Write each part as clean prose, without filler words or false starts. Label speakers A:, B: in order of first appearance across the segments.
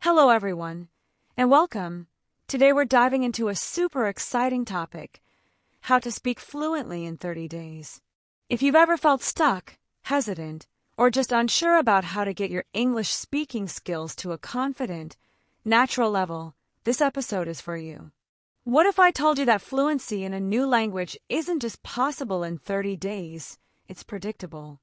A: Hello everyone, and welcome. Today we're diving into a super exciting topic, how to speak fluently in 30 days. If you've ever felt stuck, hesitant, or just unsure about how to get your English speaking skills to a confident, natural level, this episode is for you. What if I told you that fluency in a new language isn't just possible in 30 days, it's predictable?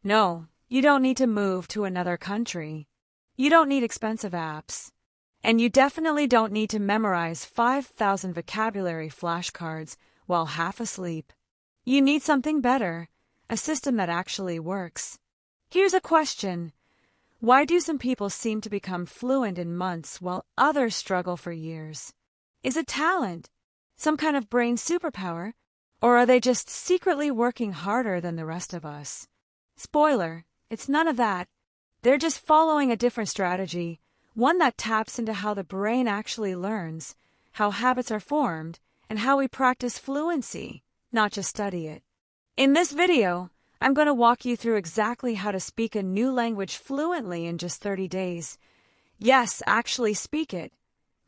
A: No, you don't need to move to another country. You don't need expensive apps. And you definitely don't need to memorize 5,000 vocabulary flashcards while half asleep. You need something better, a system that actually works. Here's a question. Why do some people seem to become fluent in months while others struggle for years? Is it talent, some kind of brain superpower, or are they just secretly working harder than the rest of us? Spoiler, it's none of that. They're just following a different strategy, one that taps into how the brain actually learns, how habits are formed, and how we practice fluency, not just study it. In this video, I'm going to walk you through exactly how to speak a new language fluently in just 30 days. Yes, actually speak it,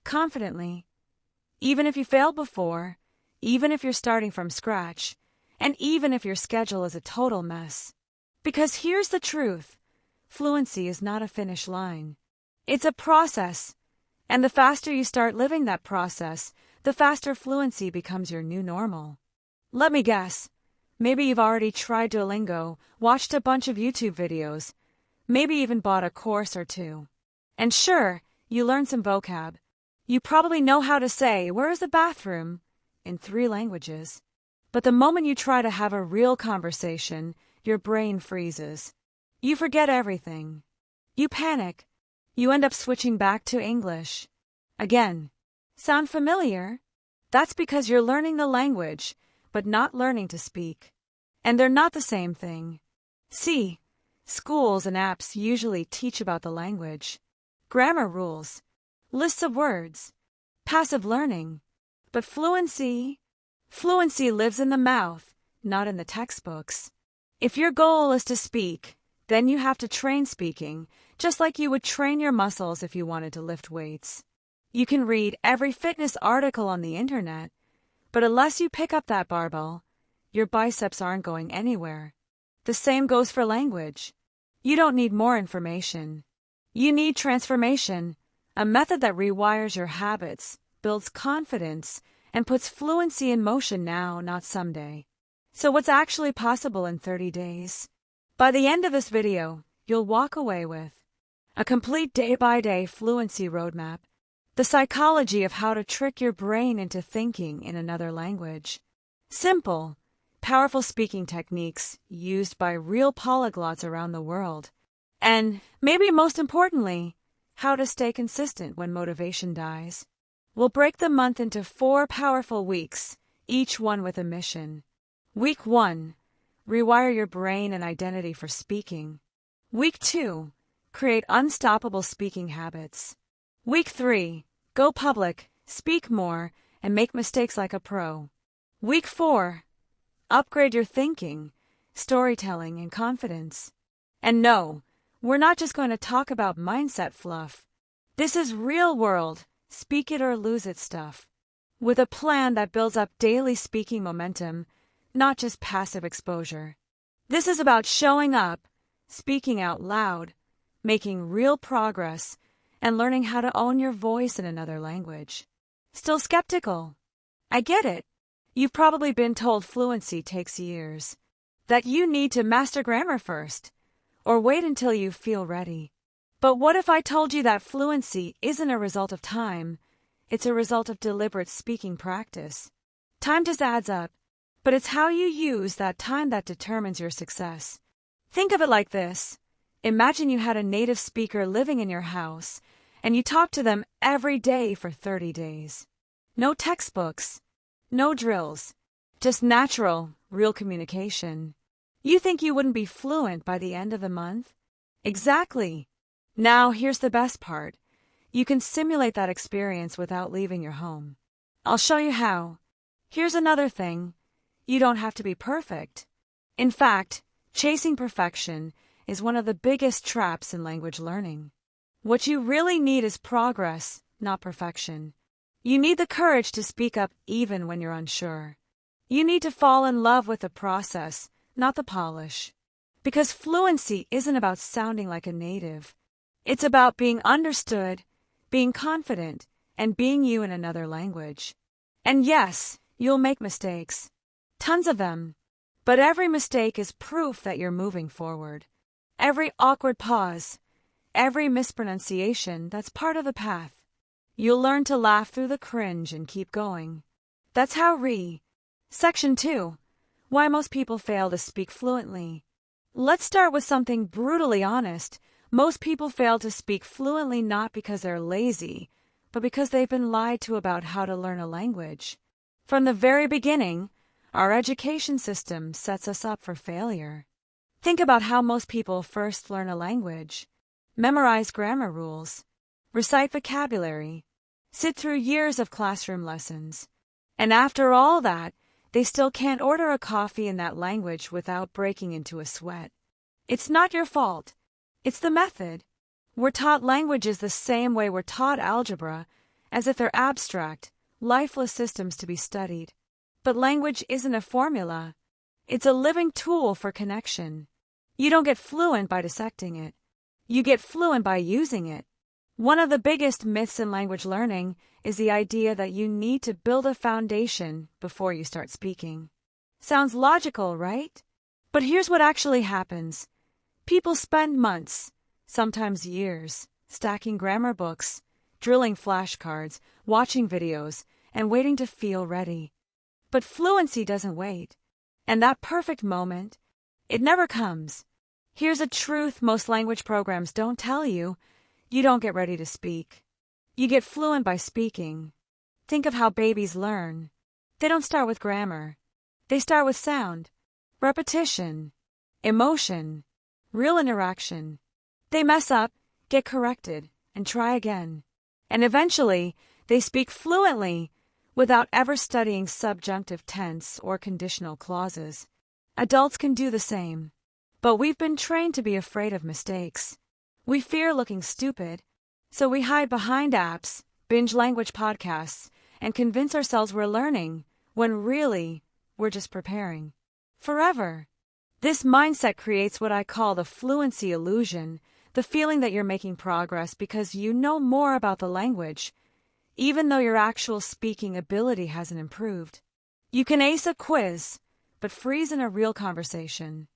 A: confidently. Even if you failed before, even if you're starting from scratch, and even if your schedule is a total mess. Because here's the truth. Fluency is not a finish line. It's a process, and the faster you start living that process, the faster fluency becomes your new normal. Let me guess. Maybe you've already tried Duolingo, watched a bunch of YouTube videos, maybe even bought a course or two. And sure, you learned some vocab. You probably know how to say, "Where is the bathroom?" in 3 languages. But the moment you try to have a real conversation, your brain freezes. You forget everything. You panic. You end up switching back to English. Again. Sound familiar? That's because you're learning the language, but not learning to speak. And they're not the same thing. See, schools and apps usually teach about the language. Grammar rules. Lists of words. Passive learning. But fluency lives in the mouth, not in the textbooks. If your goal is to speak, then you have to train speaking, just like you would train your muscles if you wanted to lift weights. You can read every fitness article on the internet, but unless you pick up that barbell, your biceps aren't going anywhere. The same goes for language. You don't need more information. You need transformation, a method that rewires your habits, builds confidence, and puts fluency in motion now, not someday. So what's actually possible in 30 days? By the end of this video, you'll walk away with a complete day-by-day fluency roadmap, the psychology of how to trick your brain into thinking in another language, simple, powerful speaking techniques used by real polyglots around the world, and, maybe most importantly, how to stay consistent when motivation dies. We'll break the month into 4 powerful weeks, each one with a mission. Week 1. Rewire your brain and identity for speaking. Week 2. Create unstoppable speaking habits. Week 3. Go public, speak more, and make mistakes like a pro. Week 4. Upgrade your thinking, storytelling, and confidence. And no, we're not just going to talk about mindset fluff. This is real world, speak it or lose it stuff. With a plan that builds up daily speaking momentum, not just passive exposure. This is about showing up, speaking out loud, making real progress, and learning how to own your voice in another language. Still skeptical? I get it. You've probably been told fluency takes years, that you need to master grammar first, or wait until you feel ready. But what if I told you that fluency isn't a result of time, it's a result of deliberate speaking practice? Time just adds up. But it's how you use that time that determines your success. Think of it like this. Imagine you had a native speaker living in your house, and you talked to them every day for 30 days. No textbooks, no drills, just natural, real communication. You think you wouldn't be fluent by the end of the month? Exactly. Now, here's the best part. You can simulate that experience without leaving your home. I'll show you how. Here's another thing. You don't have to be perfect. In fact, chasing perfection is one of the biggest traps in language learning. What you really need is progress, not perfection. You need the courage to speak up even when you're unsure. You need to fall in love with the process, not the polish. Because fluency isn't about sounding like a native. It's about being understood, being confident, and being you in another language. And yes, you'll make mistakes. Tons of them. But every mistake is proof that you're moving forward. Every awkward pause, every mispronunciation, that's part of the path. You'll learn to laugh through the cringe and keep going. That's how Section 2. Why most people fail to speak fluently. Let's start with something brutally honest. Most people fail to speak fluently not because they're lazy, but because they've been lied to about how to learn a language. From the very beginning, our education system sets us up for failure. Think about how most people first learn a language. Memorize grammar rules, recite vocabulary, sit through years of classroom lessons. And after all that, they still can't order a coffee in that language without breaking into a sweat. It's not your fault. It's the method. We're taught languages the same way we're taught algebra, as if they're abstract, lifeless systems to be studied. But language isn't a formula. It's a living tool for connection. You don't get fluent by dissecting it. You get fluent by using it. One of the biggest myths in language learning is the idea that you need to build a foundation before you start speaking. Sounds logical, right? But here's what actually happens. People spend months, sometimes years, stacking grammar books, drilling flashcards, watching videos, and waiting to feel ready. But fluency doesn't wait. And that perfect moment, it never comes. Here's a truth most language programs don't tell you. You don't get ready to speak. You get fluent by speaking. Think of how babies learn. They don't start with grammar. They start with sound, repetition, emotion, real interaction. They mess up, get corrected, and try again. And eventually, they speak fluently without ever studying subjunctive tense or conditional clauses. Adults can do the same. But we've been trained to be afraid of mistakes. We fear looking stupid, so we hide behind apps, binge language podcasts, and convince ourselves we're learning, when really, we're just preparing. Forever. This mindset creates what I call the fluency illusion, the feeling that you're making progress because you know more about the language, even though your actual speaking ability hasn't improved. You can ace a quiz, but freeze in a real conversation.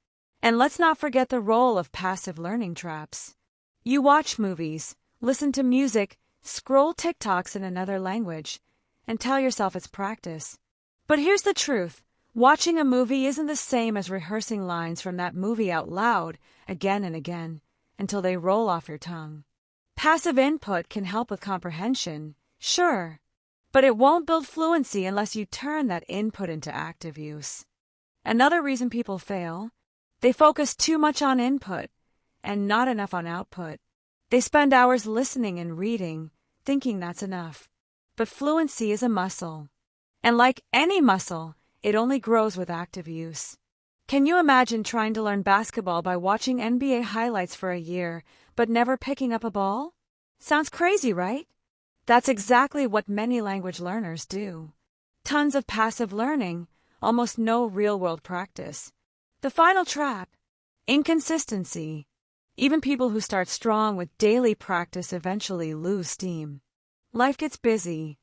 A: And let's not forget the role of passive learning traps. You watch movies, listen to music, scroll TikToks in another language, and tell yourself it's practice. But here's the truth. Watching a movie isn't the same as rehearsing lines from that movie out loud again and again until they roll off your tongue. Passive input can help with comprehension, sure, but it won't build fluency unless you turn that input into active use. Another reason people fail: they focus too much on input and not enough on output. They spend hours listening and reading, thinking that's enough. But fluency is a muscle. And like any muscle, it only grows with active use. Can you imagine trying to learn basketball by watching NBA highlights for a year, but never picking up a ball? Sounds crazy, right? That's exactly what many language learners do. Tons of passive learning, almost no real-world practice. The final trap: inconsistency. Even people who start strong with daily practice eventually lose steam. Life gets busy.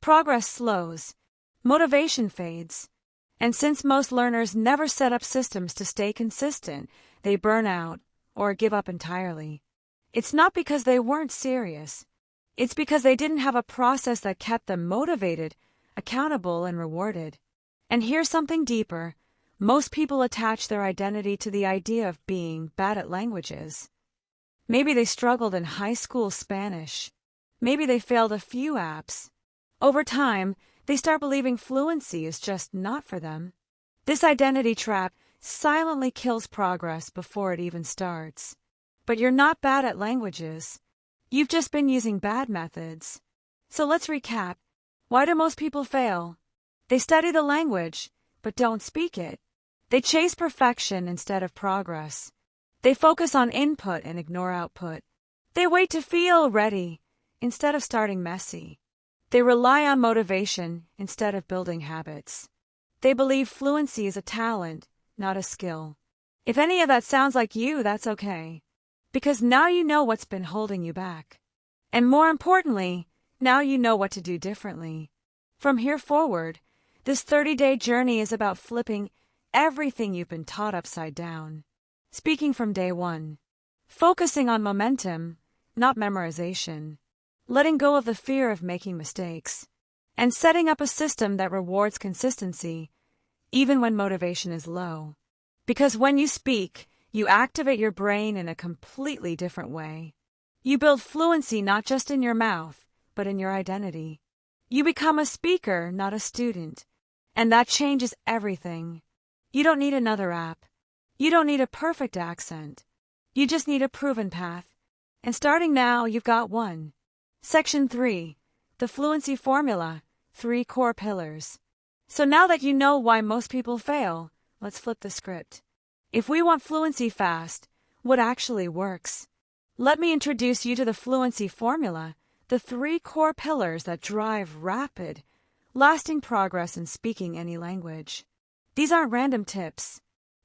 A: Progress slows. Motivation fades. And since most learners never set up systems to stay consistent, they burn out or give up entirely. It's not because they weren't serious. It's because they didn't have a process that kept them motivated, accountable, and rewarded. And here's something deeper. Most people attach their identity to the idea of being bad at languages. Maybe they struggled in high school Spanish. Maybe they failed a few apps. Over time, they start believing fluency is just not for them. This identity trap silently kills progress before it even starts. But you're not bad at languages. You've just been using bad methods. So let's recap. Why do most people fail? They study the language, but don't speak it. They chase perfection instead of progress. They focus on input and ignore output. They wait to feel ready instead of starting messy. They rely on motivation instead of building habits. They believe fluency is a talent, not a skill. If any of that sounds like you, that's okay. Because now you know what's been holding you back. And more importantly, now you know what to do differently. From here forward, this 30-day journey is about flipping everything you've been taught upside down. Speaking from day one. Focusing on momentum, not memorization. Letting go of the fear of making mistakes. And setting up a system that rewards consistency, even when motivation is low. Because when you speak, you activate your brain in a completely different way. You build fluency not just in your mouth, but in your identity. You become a speaker, not a student. And that changes everything. You don't need another app. You don't need a perfect accent. You just need a proven path. And starting now, you've got one. Section 3. The Fluency Formula. 3 core pillars. So now that you know why most people fail, let's flip the script. If we want fluency fast, what actually works? Let me introduce you to the Fluency Formula, the 3 core pillars that drive rapid, lasting progress in speaking any language. These aren't random tips.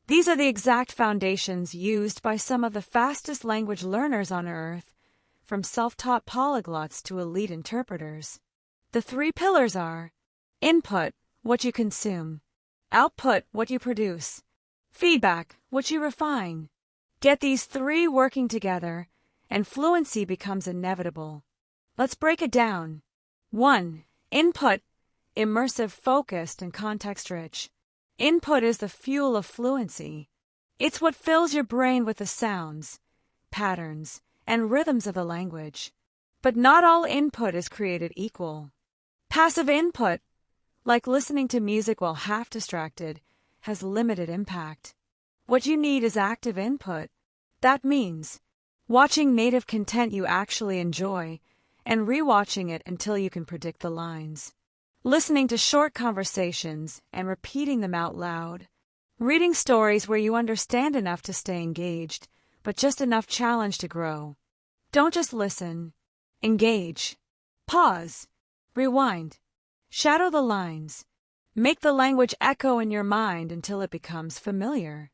A: These are the exact foundations used by some of the fastest language learners on earth, from self-taught polyglots to elite interpreters. The 3 pillars are: input, what you consume; output, what you produce; feedback, what you refine. Get these 3 working together, and fluency becomes inevitable. Let's break it down. 1. Input, immersive, focused, and context-rich. Input is the fuel of fluency. It's what fills your brain with the sounds, patterns, and rhythms of the language. But not all input is created equal. Passive input, like listening to music while half distracted, has limited impact. What you need is active input. That means watching native content you actually enjoy and rewatching it until you can predict the lines. Listening to short conversations and repeating them out loud. Reading stories where you understand enough to stay engaged, but just enough challenge to grow. Don't just listen. Engage. Pause. Rewind. Shadow the lines. Make the language echo in your mind until it becomes familiar.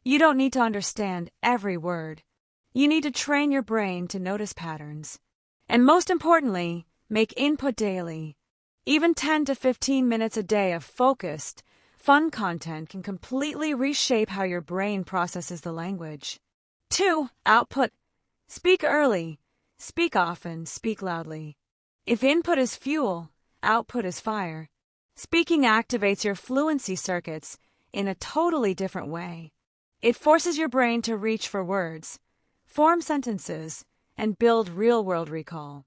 A: You don't need to understand every word. You need to train your brain to notice patterns. And most importantly, make input daily. Even 10 to 15 minutes a day of focused, fun content can completely reshape how your brain processes the language. 2. Output. Speak early. Speak often. Speak loudly. If input is fuel, output is fire. Speaking activates your fluency circuits in a totally different way. It forces your brain to reach for words, form sentences, and build real-world recall.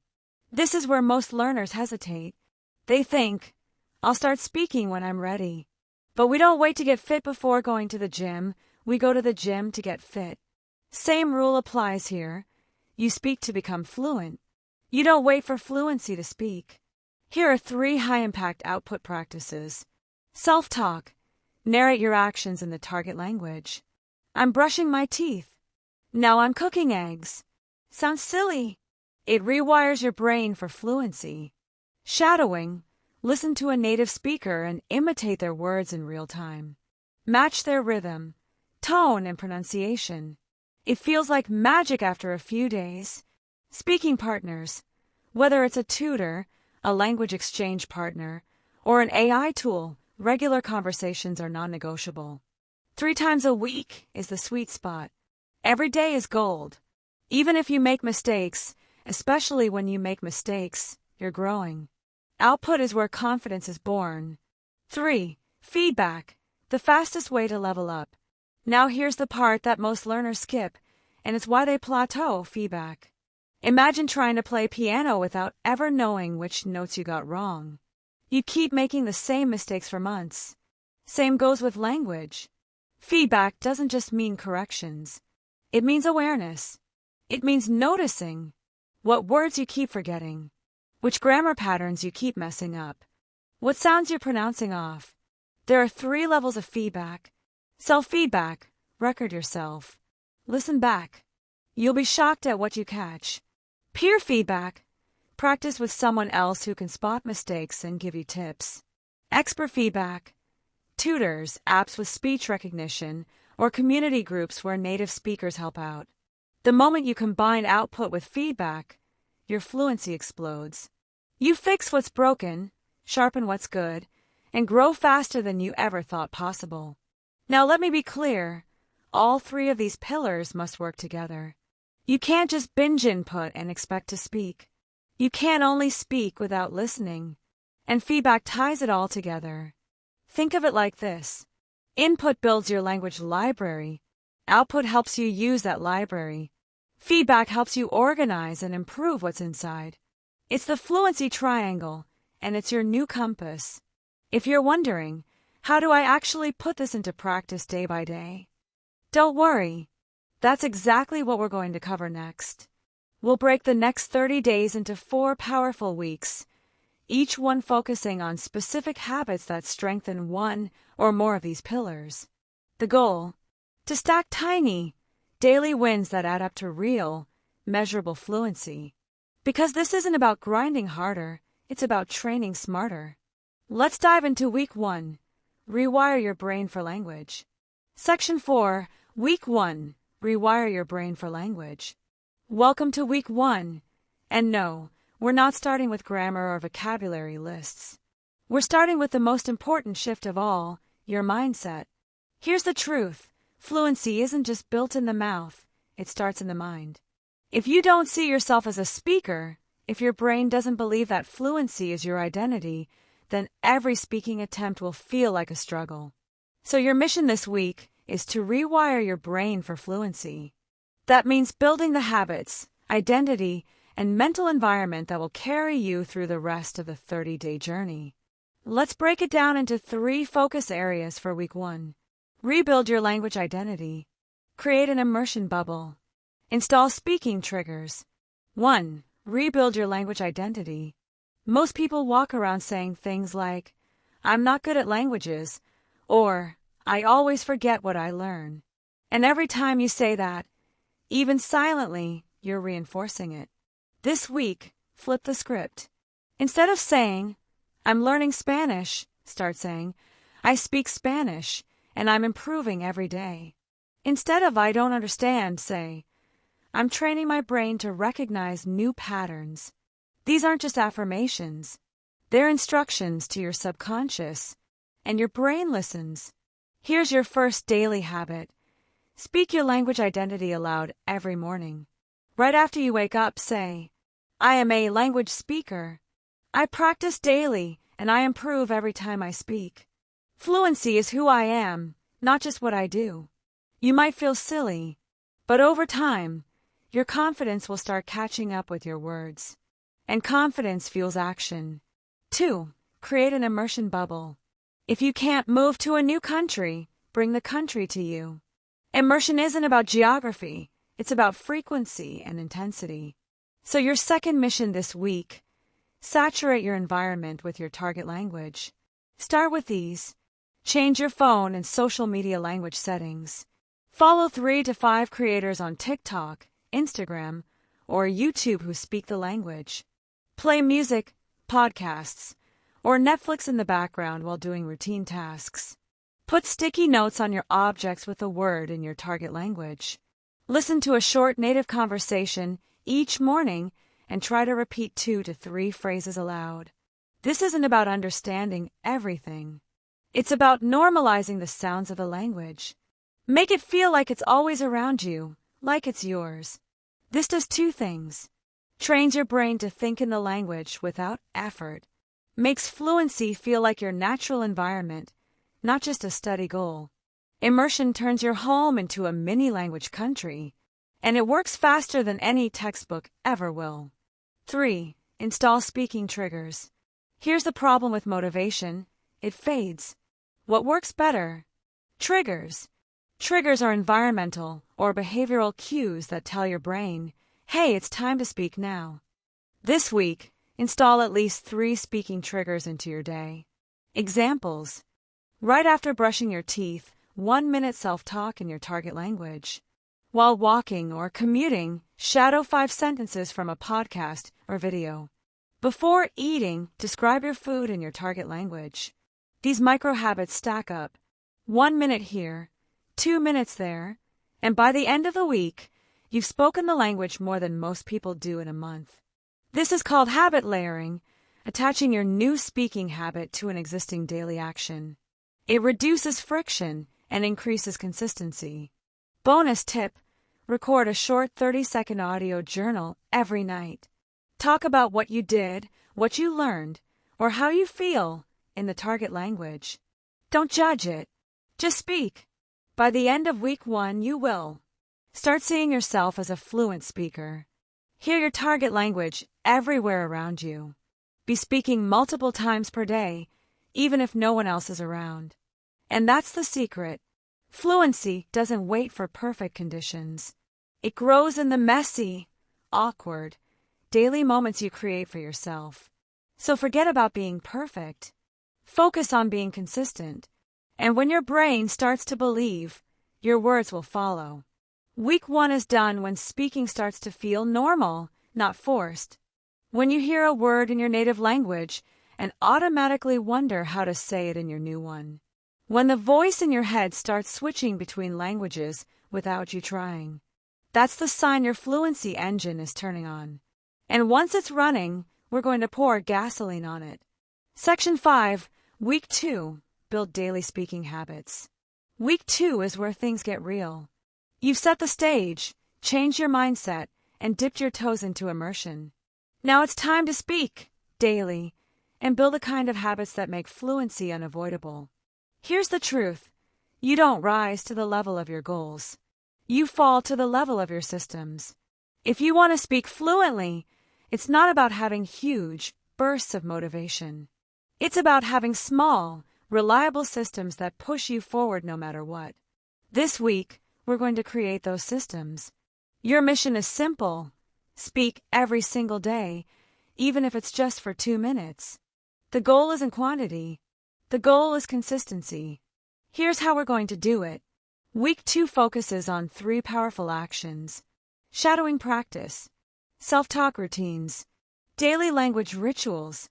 A: This is where most learners hesitate. They think, I'll start speaking when I'm ready. But we don't wait to get fit before going to the gym. We go to the gym to get fit. Same rule applies here. You speak to become fluent. You don't wait for fluency to speak. Here are 3 high-impact output practices. Self-talk. Narrate your actions in the target language. I'm brushing my teeth. Now I'm cooking eggs. Sounds silly. It rewires your brain for fluency. Shadowing. Listen to a native speaker and imitate their words in real time. Match their rhythm, tone, and pronunciation. It feels like magic after a few days. Speaking partners. Whether it's a tutor, a language exchange partner, or an AI tool, regular conversations are non-negotiable. 3 times a week is the sweet spot. Every day is gold. Even if you make mistakes, especially when you make mistakes, you're growing. Output is where confidence is born. 3. Feedback. The fastest way to level up. Now here's the part that most learners skip, and it's why they plateau: feedback. Imagine trying to play piano without ever knowing which notes you got wrong. You keep making the same mistakes for months. Same goes with language. Feedback doesn't just mean corrections. It means awareness. It means noticing what words you keep forgetting, which grammar patterns you keep messing up, what sounds you're pronouncing off. There are 3 levels of feedback. Self-feedback. Record yourself. Listen back. You'll be shocked at what you catch. Peer feedback. Practice with someone else who can spot mistakes and give you tips. Expert feedback. Tutors, apps with speech recognition, or community groups where native speakers help out. The moment you combine output with feedback, your fluency explodes. You fix what's broken, sharpen what's good, and grow faster than you ever thought possible. Now let me be clear, all three of these pillars must work together. You can't just binge input and expect to speak. You can't only speak without listening, and feedback ties it all together. Think of it like this. Input builds your language library. Output helps you use that library. Feedback helps you organize and improve what's inside. It's the fluency triangle, and it's your new compass. If you're wondering, how do I actually put this into practice day by day? Don't worry. That's exactly what we're going to cover next. We'll break the next 30 days into 4 powerful weeks, each one focusing on specific habits that strengthen one or more of these pillars. The goal? To stack tiny, daily wins that add up to real, measurable fluency. Because this isn't about grinding harder, it's about training smarter. Let's dive into Week 1. Rewire your brain for language. Section 4, Week 1. Rewire your brain for language. Welcome to Week 1. And no, we're not starting with grammar or vocabulary lists. We're starting with the most important shift of all, your mindset. Here's the truth. Fluency isn't just built in the mouth, it starts in the mind. If you don't see yourself as a speaker, if your brain doesn't believe that fluency is your identity, then every speaking attempt will feel like a struggle. So your mission this week is to rewire your brain for fluency. That means building the habits, identity, and mental environment that will carry you through the rest of the 30-day journey. Let's break it down into 3 focus areas for Week 1. Rebuild your language identity. Create an immersion bubble. Install speaking triggers. 1. Rebuild your language identity. Most people walk around saying things like, "I'm not good at languages," or "I always forget what I learn." And every time you say that, even silently, you're reinforcing it. This week, flip the script. Instead of saying, "I'm learning Spanish," start saying, "I speak Spanish, and I'm improving every day." Instead of "I don't understand," say, "I'm training my brain to recognize new patterns." These aren't just affirmations. They're instructions to your subconscious, and your brain listens. Here's your first daily habit. Speak your language identity aloud every morning. Right after you wake up, say, "I am a language speaker. I practice daily, and I improve every time I speak." Fluency is who I am, not just what I do. You might feel silly, but over time, your confidence will start catching up with your words. And confidence fuels action. 2. Create an immersion bubble. If you can't move to a new country, bring the country to you. Immersion isn't about geography, it's about frequency and intensity. So your second mission this week, saturate your environment with your target language. Start with these. Change your phone and social media language settings. Follow 3 to 5 creators on TikTok, Instagram, or YouTube who speak the language. Play music, podcasts, or Netflix in the background while doing routine tasks. Put sticky notes on your objects with a word in your target language. Listen to a short native conversation each morning and try to repeat 2 to 3 phrases aloud. This isn't about understanding everything. It's about normalizing the sounds of the language. Make it feel like it's always around you, like it's yours. This does 2 things. Trains your brain to think in the language without effort. Makes fluency feel like your natural environment, not just a study goal. Immersion turns your home into a mini language country, and it works faster than any textbook ever will. 3. Install speaking triggers. Here's the problem with motivation. It fades. What works better? Triggers. Triggers are environmental or behavioral cues that tell your brain, "Hey, it's time to speak now." This week, install at least 3 speaking triggers into your day. Examples. Right after brushing your teeth, 1-minute self-talk in your target language. While walking or commuting, shadow 5 sentences from a podcast or video. Before eating, describe your food in your target language. These micro habits stack up. 1 minute here, 2 minutes there, and by the end of the week, you've spoken the language more than most people do in a month. This is called habit layering, attaching your new speaking habit to an existing daily action. It reduces friction and increases consistency. Bonus tip: record a short 30-second audio journal every night. Talk about what you did, what you learned, or how you feel in the target language. Don't judge it. Just speak. By the end of week 1, you will start seeing yourself as a fluent speaker. Hear your target language everywhere around you. Be speaking multiple times per day, even if no one else is around. And that's the secret. Fluency doesn't wait for perfect conditions. It grows in the messy, awkward, daily moments you create for yourself. So forget about being perfect. Focus on being consistent. And when your brain starts to believe, your words will follow. Week 1 is done when speaking starts to feel normal, not forced. When you hear a word in your native language and automatically wonder how to say it in your new one. When the voice in your head starts switching between languages without you trying. That's the sign your fluency engine is turning on. And once it's running, we're going to pour gasoline on it. Section 5, Week 2, Build Daily Speaking Habits. Week 2 is where things get real. You've set the stage, changed your mindset, and dipped your toes into immersion. Now it's time to speak, daily, and build the kind of habits that make fluency unavoidable. Here's the truth. You don't rise to the level of your goals. You fall to the level of your systems. If you want to speak fluently, it's not about having huge bursts of motivation. It's about having small, reliable systems that push you forward no matter what. This week, we're going to create those systems. Your mission is simple. Speak every single day, even if it's just for 2 minutes. The goal isn't quantity. The goal is consistency. Here's how we're going to do it. Week 2 focuses on 3 powerful actions: shadowing practice, self-talk routines, daily language rituals.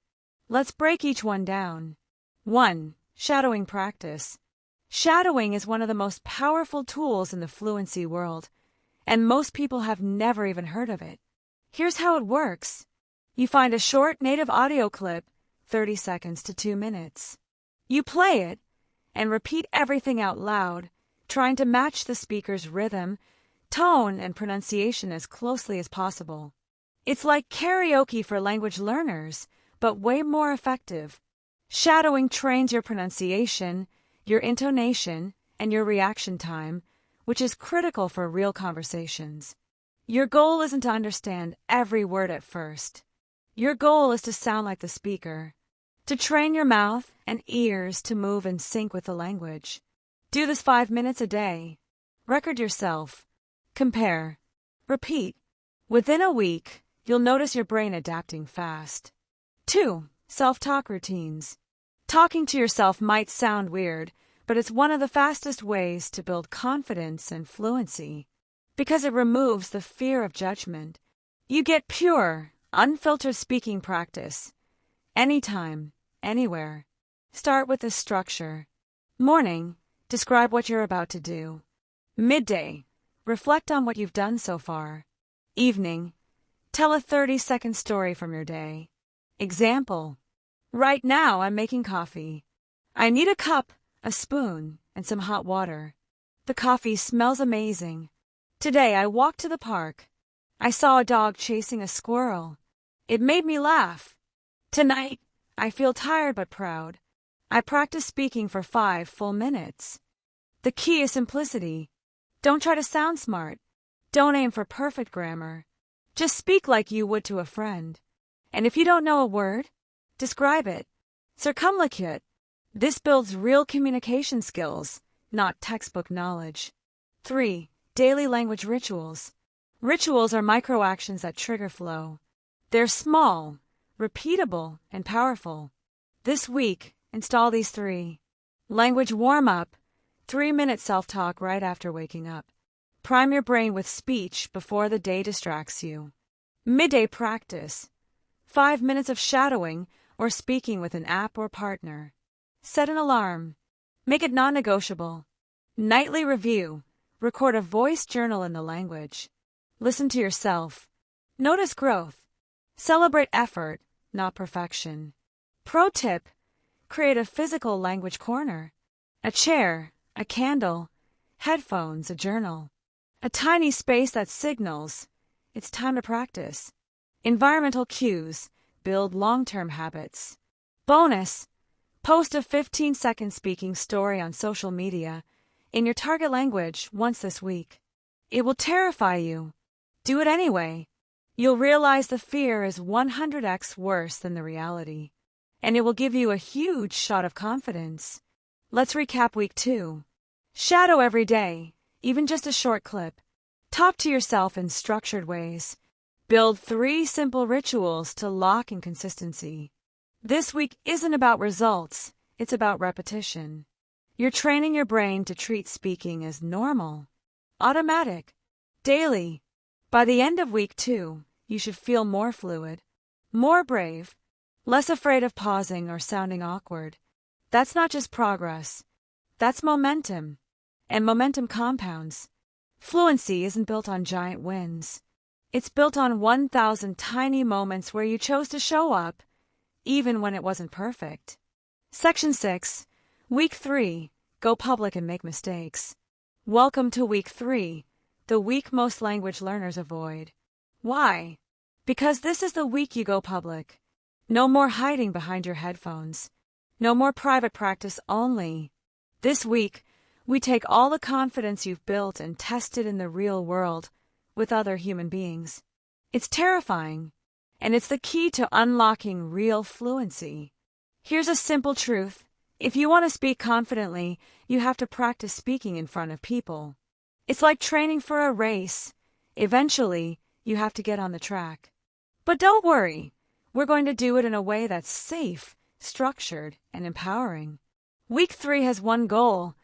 A: Let's break each one down. 1. Shadowing practice. Shadowing is one of the most powerful tools in the fluency world, and most people have never even heard of it. Here's how it works. You find a short native audio clip, 30 seconds to 2 minutes. You play it and repeat everything out loud, trying to match the speaker's rhythm, tone, and pronunciation as closely as possible. It's like karaoke for language learners, but way more effective. Shadowing trains your pronunciation, your intonation, and your reaction time, which is critical for real conversations. Your goal isn't to understand every word at first. Your goal is to sound like the speaker, to train your mouth and ears to move in sync with the language. Do this 5 minutes a day. Record yourself. Compare. Repeat. Within a week, you'll notice your brain adapting fast. 2. Self-talk routines. Talking to yourself might sound weird, but it's one of the fastest ways to build confidence and fluency, because it removes the fear of judgment. You get pure, unfiltered speaking practice. Anytime, anywhere. Start with this structure. Morning. Describe what you're about to do. Midday. Reflect on what you've done so far. Evening. Tell a 30-second story from your day. Example. Right now I'm making coffee. I need a cup, a spoon, and some hot water. The coffee smells amazing. Today I walked to the park. I saw a dog chasing a squirrel. It made me laugh. Tonight, I feel tired but proud. I practice speaking for 5 full minutes. The key is simplicity. Don't try to sound smart. Don't aim for perfect grammar. Just speak like you would to a friend. And if you don't know a word, describe it. Circumlocute. This builds real communication skills, not textbook knowledge. 3. Daily language rituals. Rituals are micro-actions that trigger flow. They're small, repeatable, and powerful. This week, install these 3. Language warm-up. 3-minute self-talk right after waking up. Prime your brain with speech before the day distracts you. Midday practice. 5 minutes of shadowing or speaking with an app or partner. Set an alarm. Make it non-negotiable. Nightly review. Record a voice journal in the language. Listen to yourself. Notice growth. Celebrate effort, not perfection. Pro tip: create a physical language corner. A chair, a candle, headphones, a journal. A tiny space that signals it's time to practice. Environmental cues build long-term habits. Bonus: post a 15-second speaking story on social media in your target language once this week. It will terrify you. Do it anyway. You'll realize the fear is 100x worse than the reality, and it will give you a huge shot of confidence. Let's recap week 2. Shadow every day, even just a short clip. Talk to yourself in structured ways. Build 3 simple rituals to lock in consistency. This week isn't about results, it's about repetition. You're training your brain to treat speaking as normal, automatic, daily. By the end of week 2, you should feel more fluid, more brave, less afraid of pausing or sounding awkward. That's not just progress, that's momentum. And momentum compounds. Fluency isn't built on giant wins. It's built on 1,000 tiny moments where you chose to show up, even when it wasn't perfect. Section 6, Week 3, Go public and make mistakes. Welcome to Week 3, the week most language learners avoid. Why? Because this is the week you go public. No more hiding behind your headphones. No more private practice only. This week, we take all the confidence you've built and test it in the real world with other human beings. It's terrifying, and it's the key to unlocking real fluency. Here's a simple truth. If you want to speak confidently, you have to practice speaking in front of people. It's like training for a race. Eventually, you have to get on the track. But don't worry, we're going to do it in a way that's safe, structured, and empowering. Week 3 has one goal: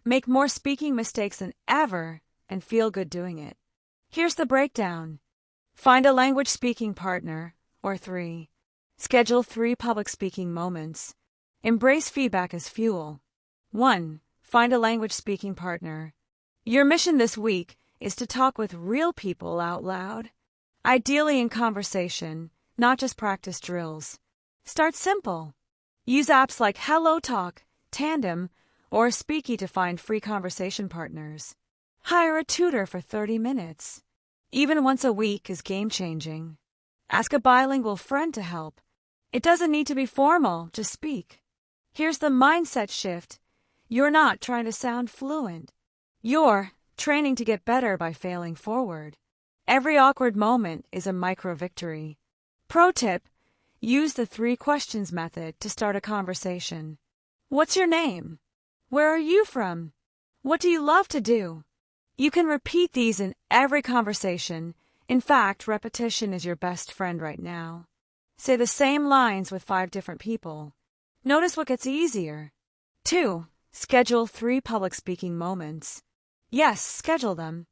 A: make more speaking mistakes than ever and feel good doing it. Here's the breakdown. Find a language speaking partner, or 3. Schedule 3 public speaking moments. Embrace feedback as fuel. 1. Find a language speaking partner. Your mission this week is to talk with real people out loud. Ideally in conversation, not just practice drills. Start simple. Use apps like HelloTalk, Tandem, or Speaky to find free conversation partners. Hire a tutor for 30 minutes. Even once a week is game-changing. Ask a bilingual friend to help. It doesn't need to be formal, just speak. Here's the mindset shift. You're not trying to sound fluent. You're training to get better by failing forward. Every awkward moment is a micro-victory. Pro tip: use the 3 questions method to start a conversation. What's your name? Where are you from? What do you love to do? You can repeat these in every conversation. In fact, repetition is your best friend right now. Say the same lines with 5 different people. Notice what gets easier. 2. Schedule 3 public speaking moments. Yes, schedule them.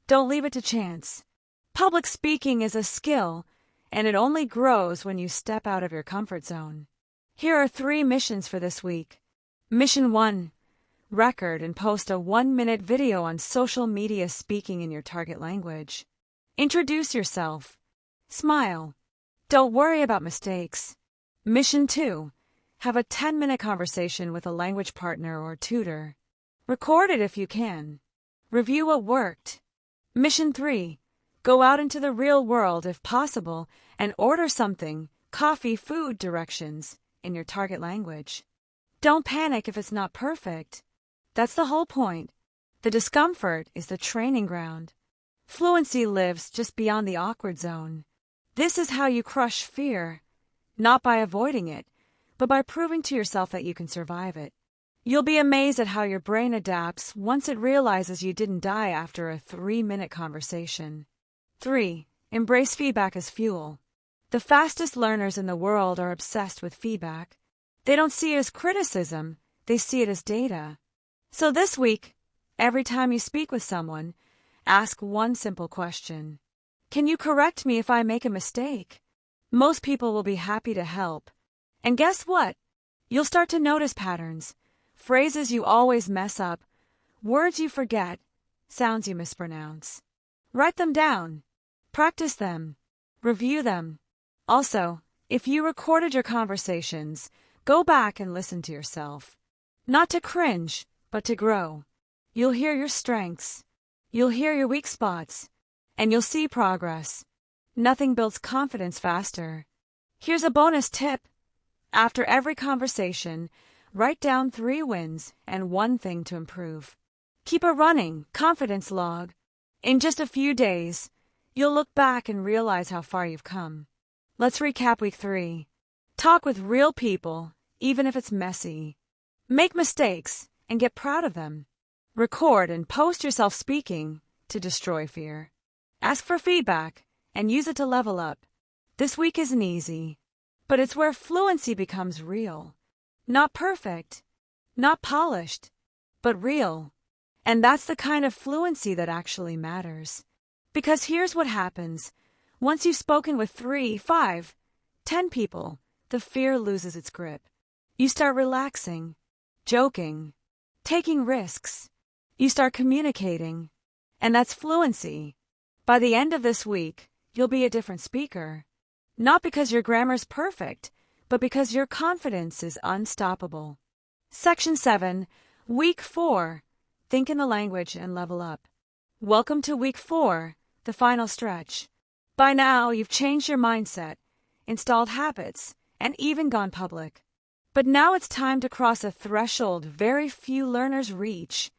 A: Don't leave it to chance. Public speaking is a skill, and it only grows when you step out of your comfort zone. Here are 3 missions for this week. Mission 1. Record and post a 1-minute video on social media speaking in your target language. Introduce yourself. Smile. Don't worry about mistakes. Mission 2. Have a 10-minute conversation with a language partner or tutor. Record it if you can. Review what worked. Mission 3. Go out into the real world if possible and order something, coffee, food directions, in your target language. Don't panic if it's not perfect. That's the whole point. The discomfort is the training ground. Fluency lives just beyond the awkward zone. This is how you crush fear, not by avoiding it, but by proving to yourself that you can survive it. You'll be amazed at how your brain adapts once it realizes you didn't die after a 3-minute conversation. 3. Embrace feedback as fuel. The fastest learners in the world are obsessed with feedback. They don't see it as criticism, they see it as data. So this week, every time you speak with someone, Ask one simple question. Can you correct me if I make a mistake? Most people will be happy to help. And guess what? You'll start to notice patterns, phrases you always mess up, words you forget, sounds you mispronounce. Write them down. Practice them. Review them. Also, if you recorded your conversations, go back and listen to yourself. Not to cringe, but to grow. You'll hear your strengths. You'll hear your weak spots. And you'll see progress. Nothing builds confidence faster. Here's a bonus tip. After every conversation, write down 3 wins and 1 thing to improve. Keep a running confidence log. In just a few days, you'll look back and realize how far you've come. Let's recap week 3. Talk with real people, even if it's messy. Make mistakes and get proud of them. Record and post yourself speaking to destroy fear. Ask for feedback and use it to level up. This week isn't easy, but it's where fluency becomes real. Not perfect, not polished, but real. And that's the kind of fluency that actually matters. Because here's what happens. Once you've spoken with 3, 5, 10 people, the fear loses its grip. You start relaxing, joking, taking risks. You start communicating. And that's fluency. By the end of this week, you'll be a different speaker. Not because your grammar's perfect, but because your confidence is unstoppable. Section 7, Week 4. Think in the language and level up. Welcome to Week 4, the final stretch. By now, you've changed your mindset, installed habits, and even gone public. But now it's time to cross a threshold very few learners reach,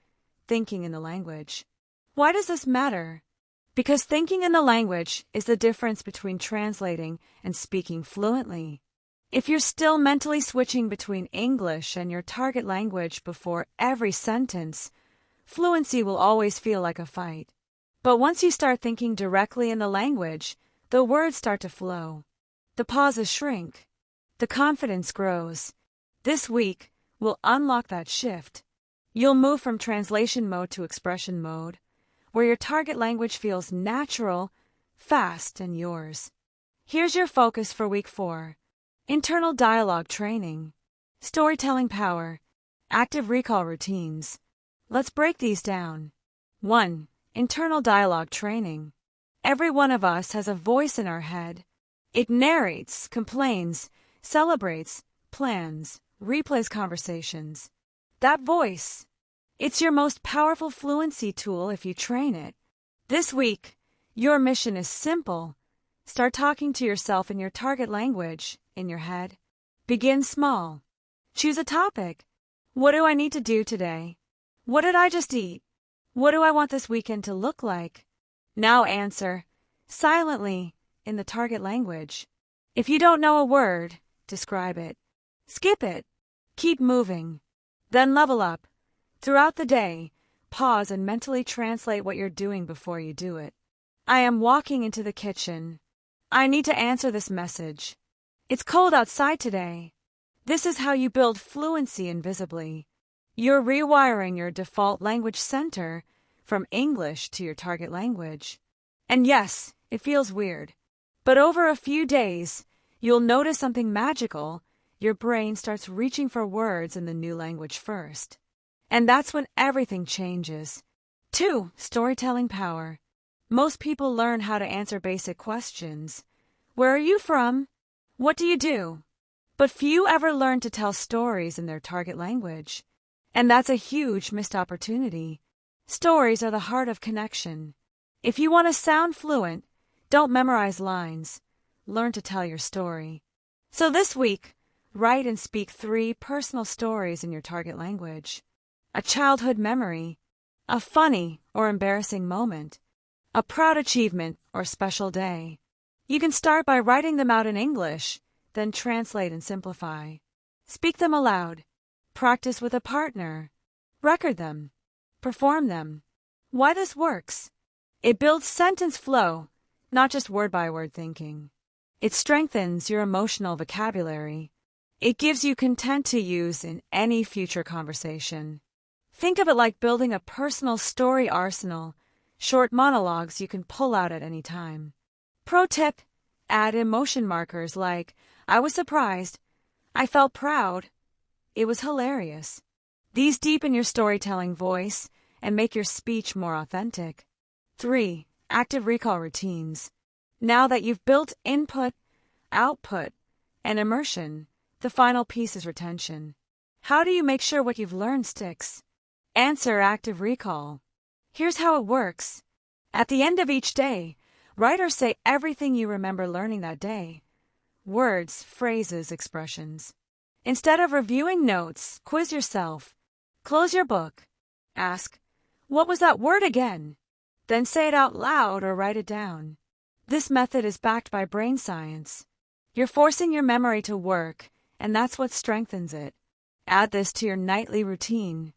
A: thinking in the language. Why does this matter? Because thinking in the language is the difference between translating and speaking fluently. If you're still mentally switching between English and your target language before every sentence, fluency will always feel like a fight. But once you start thinking directly in the language, the words start to flow. The pauses shrink. The confidence grows. This week will unlock that shift. You'll move from translation mode to expression mode, where your target language feels natural, fast, and yours. Here's your focus for Week 4. Internal dialogue training, storytelling power, active recall routines. Let's break these down. 1. Internal dialogue training. Every one of us has a voice in our head. It narrates, complains, celebrates, plans, replays conversations. That voice, it's your most powerful fluency tool if you train it. This week, your mission is simple. Start talking to yourself in your target language, in your head. Begin small. Choose a topic. What do I need to do today? What did I just eat? What do I want this weekend to look like? Now answer, silently, in the target language. If you don't know a word, describe it. Skip it. Keep moving. Then level up. Throughout the day, pause and mentally translate what you're doing before you do it. I am walking into the kitchen. I need to answer this message. It's cold outside today. This is how you build fluency invisibly. You're rewiring your default language center from English to your target language. And yes, it feels weird. But over a few days, you'll notice something magical. Your brain starts reaching for words in the new language first. And that's when everything changes. 2. Storytelling power. Most people learn how to answer basic questions. Where are you from? What do you do? But few ever learn to tell stories in their target language. And that's a huge missed opportunity. Stories are the heart of connection. If you want to sound fluent, don't memorize lines. Learn to tell your story. So this week, write and speak 3 personal stories in your target language. A childhood memory, a funny or embarrassing moment, a proud achievement or special day. You can start by writing them out in English, then translate and simplify. Speak them aloud. Practice with a partner. Record them. Perform them. Why this works? It builds sentence flow, not just word-by-word thinking. It strengthens your emotional vocabulary. It gives you content to use in any future conversation. Think of it like building a personal story arsenal short monologues you can pull out at any time. Pro tip: add emotion markers like, I was surprised, I felt proud, it was hilarious. These deepen your storytelling voice and make your speech more authentic. 3. Active recall routines. Now that you've built input, output, and immersion, the final piece is retention. How do you make sure what you've learned sticks? Answer active recall. Here's how it works. At the end of each day, write or say everything you remember learning that day. Words, phrases, expressions. Instead of reviewing notes, quiz yourself. Close your book. Ask, what was that word again? Then say it out loud or write it down. This method is backed by brain science. You're forcing your memory to work, and that's what strengthens it. Add this to your nightly routine.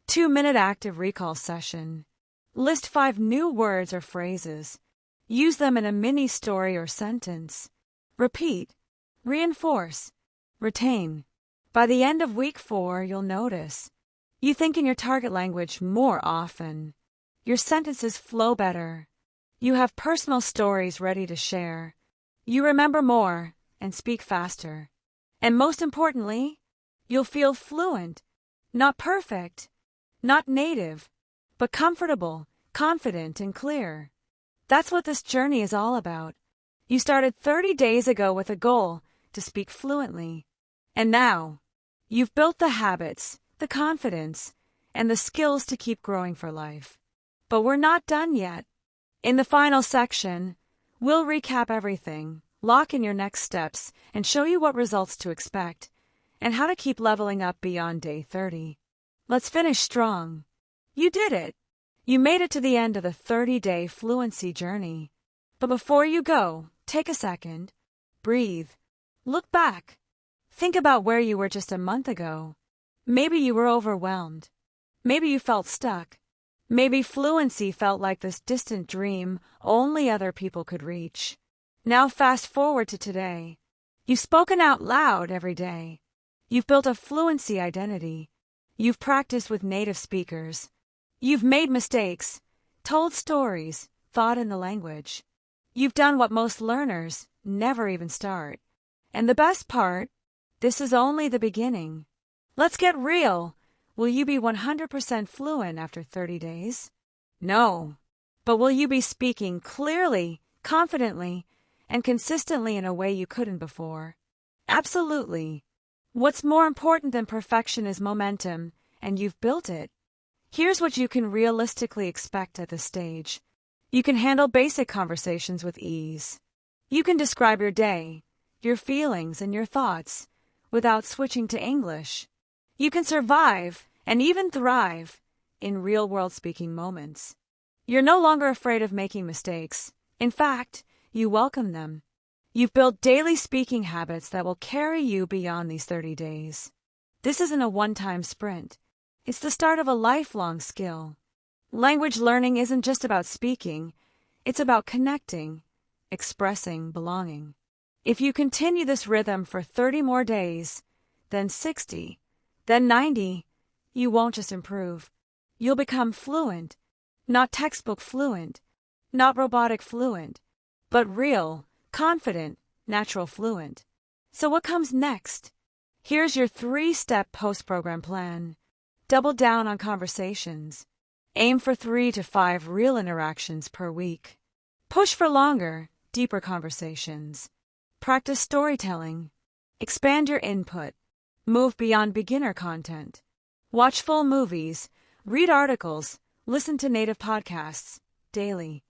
A: 2-minute active recall session. List 5 new words or phrases. Use them in a mini story or sentence. Repeat. Reinforce. Retain. By the end of week 4, you'll notice. You think in your target language more often. Your sentences flow better. You have personal stories ready to share. You remember more and speak faster. And most importantly, you'll feel fluent. Not perfect, not native, but comfortable, confident, and clear. That's what this journey is all about. You started 30 days ago with a goal to speak fluently. And now, you've built the habits, the confidence, and the skills to keep growing for life. But we're not done yet. In the final section, we'll recap everything, lock in your next steps, and show you what results to expect, and how to keep leveling up beyond day 30. Let's finish strong. You did it. You made it to the end of the 30-day fluency journey. But before you go, take a second. Breathe. Look back. Think about where you were just a month ago. Maybe you were overwhelmed. Maybe you felt stuck. Maybe fluency felt like this distant dream only other people could reach. Now fast forward to today. You've spoken out loud every day. You've built a fluency identity. You've practiced with native speakers. You've made mistakes, told stories, thought in the language. You've done what most learners never even start. And the best part, this is only the beginning. Let's get real. Will you be 100% fluent after 30 days? No. But will you be speaking clearly, confidently, and consistently in a way you couldn't before? Absolutely. What's more important than perfection is momentum, and you've built it. Here's what you can realistically expect at this stage. You can handle basic conversations with ease. You can describe your day, your feelings, and your thoughts without switching to English. You can survive and even thrive in real-world speaking moments. You're no longer afraid of making mistakes. In fact, you welcome them. You've built daily speaking habits that will carry you beyond these 30 days. This isn't a one-time sprint. It's the start of a lifelong skill. Language learning isn't just about speaking. It's about connecting, expressing, belonging. If you continue this rhythm for 30 more days, then 60, then 90, you won't just improve. You'll become fluent. Not textbook fluent, not robotic fluent, but real, confident, natural fluent. So what comes next? Here's your 3-step post-program plan. Double down on conversations. Aim for 3 to 5 real interactions per week. Push for longer, deeper conversations. Practice storytelling. Expand your input. Move beyond beginner content. Watch full movies. Read articles. Listen to native podcasts daily.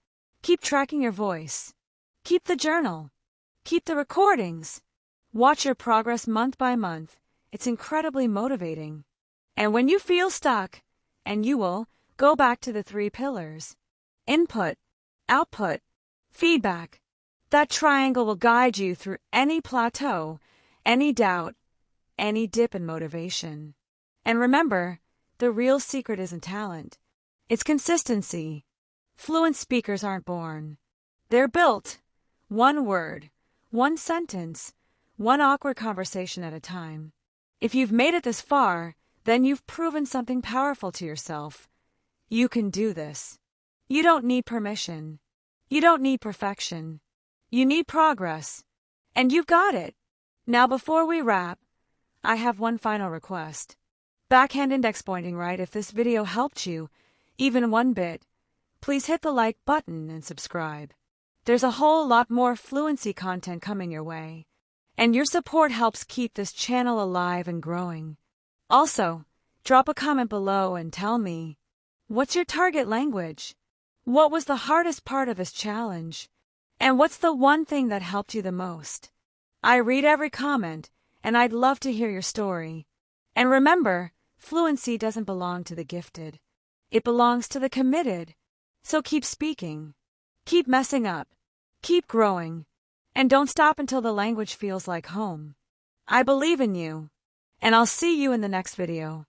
A: Keep tracking your voice. Keep the journal. Keep the recordings. Watch your progress month by month. It's incredibly motivating. And when you feel stuck, and you will, go back to the 3 pillars. Input, output, feedback. That triangle will guide you through any plateau, any doubt, any dip in motivation. And remember, the real secret isn't talent. It's consistency. Fluent speakers aren't born. They're built. One word, one sentence, one awkward conversation at a time. If you've made it this far, then you've proven something powerful to yourself. You can do this. You don't need permission. You don't need perfection. You need progress. And you've got it. Now before we wrap, I have one final request. Backhand index pointing right. If this video helped you, even one bit, please hit the like button and subscribe. There's a whole lot more fluency content coming your way, and your support helps keep this channel alive and growing. Also, drop a comment below and tell me, what's your target language? What was the hardest part of this challenge? And what's the one thing that helped you the most? I read every comment, and I'd love to hear your story. And remember, fluency doesn't belong to the gifted. It belongs to the committed. So keep speaking. Keep messing up. Keep growing. And don't stop until the language feels like home. I believe in you. And I'll see you in the next video.